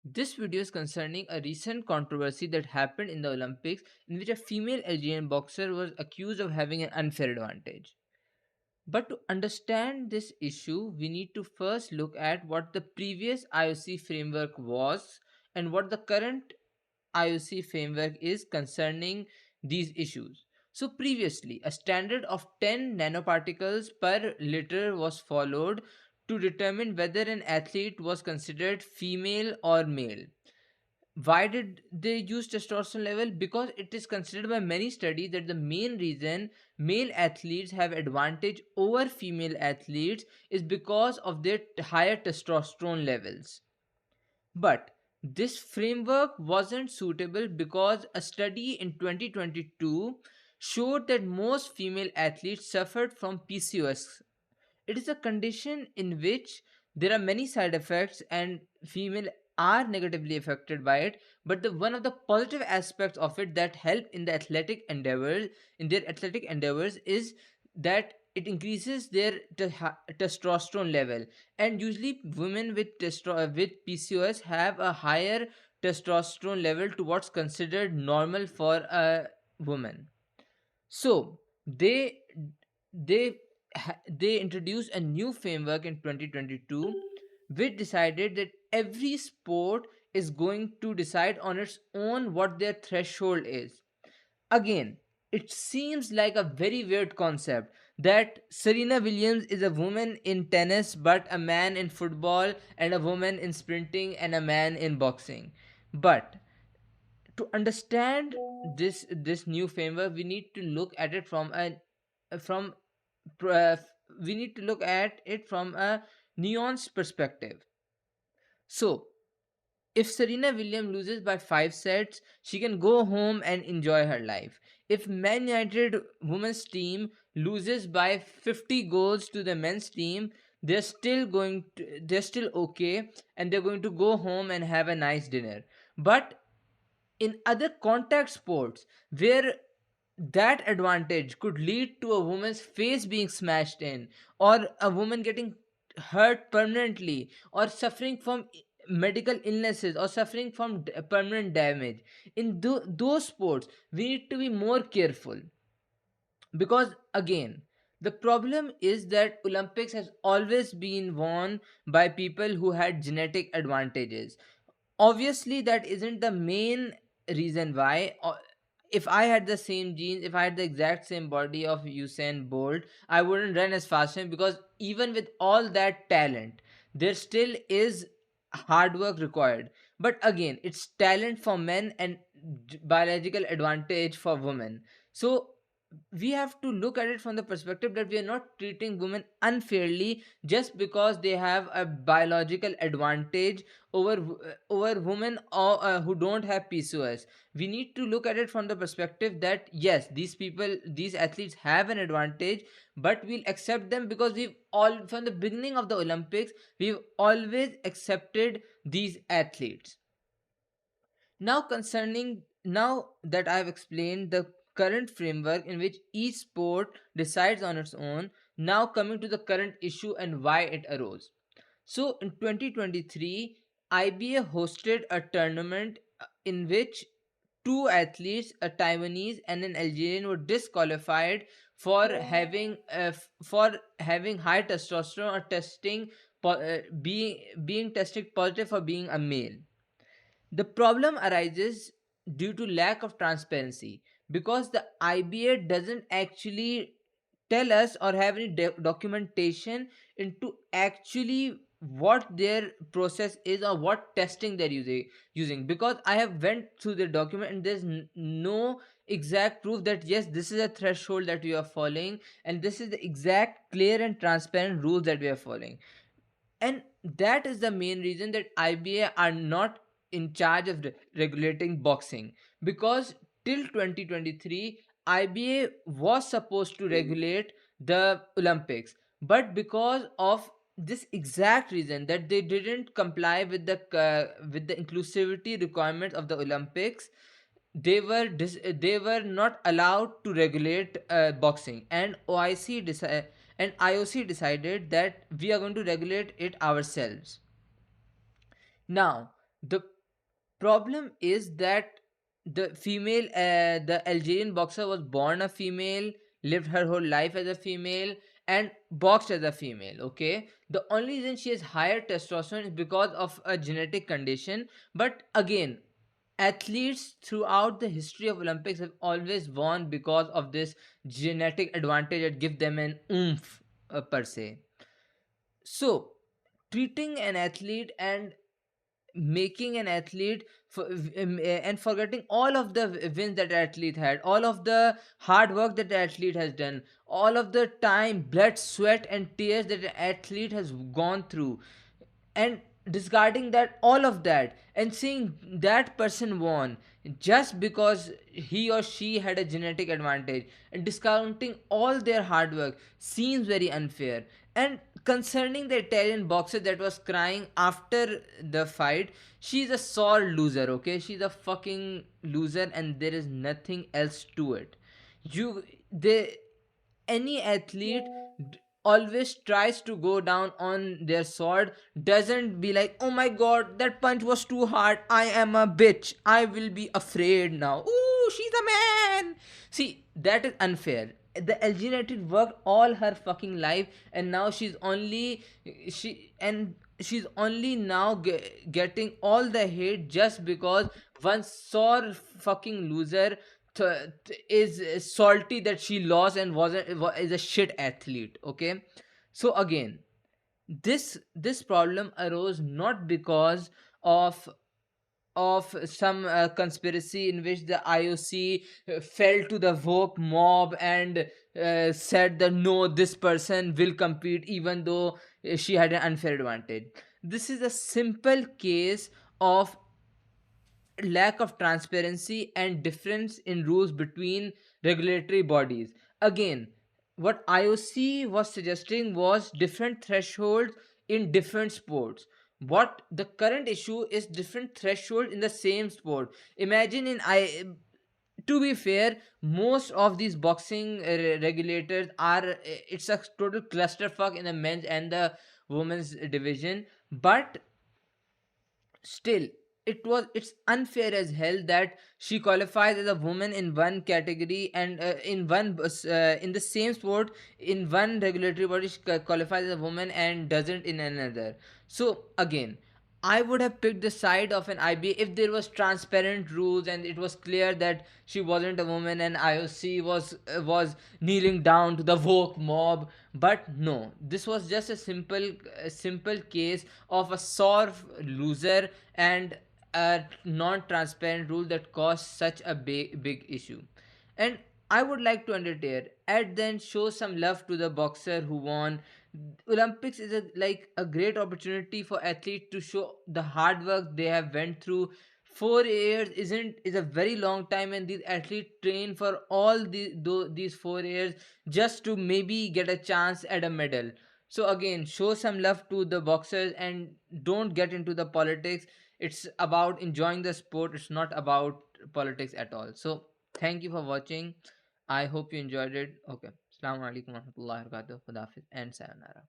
This video is concerning a recent controversy that happened in the Olympics in which a female Algerian boxer was accused of having an unfair advantage. But to understand this issue, we need to first look at what the previous IOC framework was and what the current IOC framework is concerning these issues. So, previously, a standard of 10 nanoparticles per liter was followed to determine whether an athlete was considered female or male. Why did they use testosterone level? Because it is considered by many studies that the main reason male athletes have advantage over female athletes is because of their higher testosterone levels. But this framework wasn't suitable because a study in 2022 showed that most female athletes suffered from PCOS. It is a condition in which there are many side effects and female are negatively affected by it, but the one of the positive aspects of it that help in the athletic endeavors in their athletic endeavors is that it increases their testosterone level, and usually women with with PCOS have a higher testosterone level to what's considered normal for a woman. So they they introduced a new framework in 2022 which decided that every sport is going to decide on its own what their threshold is. Again, it seems like a very weird concept that Serena Williams is a woman in tennis but a man in football, and a woman in sprinting and a man in boxing. But to understand this new framework, we need to look at it from uh, we need to look at it from a nuanced perspective. So, if Serena Williams loses by 5 sets, she can go home and enjoy her life. If Man United women's team loses by 50 goals to the men's team, they're still okay, and they're going to go home and have a nice dinner. But in other contact sports where that advantage could lead to a woman's face being smashed in, or a woman getting hurt permanently, or suffering from medical illnesses, or suffering from permanent damage in those sports, we need to be more careful. Because again, the problem is that Olympics has always been won by people who had genetic advantages. Obviously that isn't the main reason why. If I had the same genes, if I had the exact same body of Usain Bolt, I wouldn't run as fast as him, because even with all that talent, there still is hard work required. But again, it's talent for men and biological advantage for women. So we have to look at it from the perspective that we are not treating women unfairly just because they have a biological advantage over women who don't have PCOS. We need to look at it from the perspective that yes, these athletes have an advantage, but we'll accept them because we've all from the beginning of the Olympics we've always accepted these athletes. Now that I've explained the current framework in which each sport decides on its own, now coming to the current issue and why it arose. So in 2023, IBA hosted a tournament in which two athletes, a Taiwanese and an Algerian, were disqualified for having high testosterone, or being tested positive for being a male. The problem arises due to lack of transparency, because the IBA doesn't actually tell us or have any documentation into actually what their process is or what testing they're using. Because I have went through the document and there's no exact proof that yes, this is a threshold that we are following, and this is the exact clear and transparent rules that we are following. And that is the main reason that IBA are not in charge of regulating boxing, because till 2023 IBA was supposed to regulate the Olympics, but because of this exact reason that they didn't comply with the inclusivity requirements of the Olympics, they were not allowed to regulate boxing, and IOC decided that we are going to regulate it ourselves. Now, The problem is that the Algerian boxer was born a female, lived her whole life as a female, and boxed as a female. Okay, the only reason she has higher testosterone is because of a genetic condition. But again, athletes throughout the history of Olympics have always won because of this genetic advantage that give them an oomph, per se. So treating an athlete and making an athlete and forgetting all of the wins that the athlete had, all of the hard work that the athlete has done, all of the time, blood, sweat, and tears that the athlete has gone through, and discarding that, all of that, and seeing that person won just because he or she had a genetic advantage, and discounting all their hard work seems very unfair. And concerning the Italian boxer that was crying after the fight, she's a sore loser. Okay, she's a fucking loser, and there is nothing else to it. You they Any athlete always tries to go down on their sword, doesn't be like, oh my god, that punch was too hard, I am a bitch, I will be afraid now, ooh, she's a man. See, that is unfair. The Algerian athlete worked all her fucking life, and now she's only now getting all the hate just because one sore fucking loser is salty that she lost and is a shit athlete. Okay, so again, this problem arose not because of some conspiracy in which the IOC fell to the woke mob and said that no, this person will compete even though she had an unfair advantage. This is a simple case of lack of transparency and difference in rules between regulatory bodies. Again, what IOC was suggesting was different thresholds in different sports. What the current issue is different threshold in the same sport. Imagine in I To be fair, most of these boxing regulators are it's a total clusterfuck in the men's and the women's division, but still it's unfair as hell that she qualifies as a woman in one category, and in the same sport, in one regulatory body she qualifies as a woman and doesn't in another. So again, I would have picked the side of an IBA if there was transparent rules and it was clear that she wasn't a woman and IOC was kneeling down to the woke mob. But no, this was just a simple case of a sore loser and a non-transparent rule that caused such a big issue. And I would like to undertake at then show some love to the boxer who won. Olympics is a great opportunity for athletes to show the hard work they have went through. 4 years is a very long time, and these athletes train for all these 4 years just to maybe get a chance at a medal. So again, show some love to the boxers and don't get into the politics. It's about enjoying the sport, it's not about politics at all. So thank you for watching. I hope you enjoyed it. Okay, assalamu alaikum warahmatullahi wabarakatuh, Khuda Hafiz, and sayonara.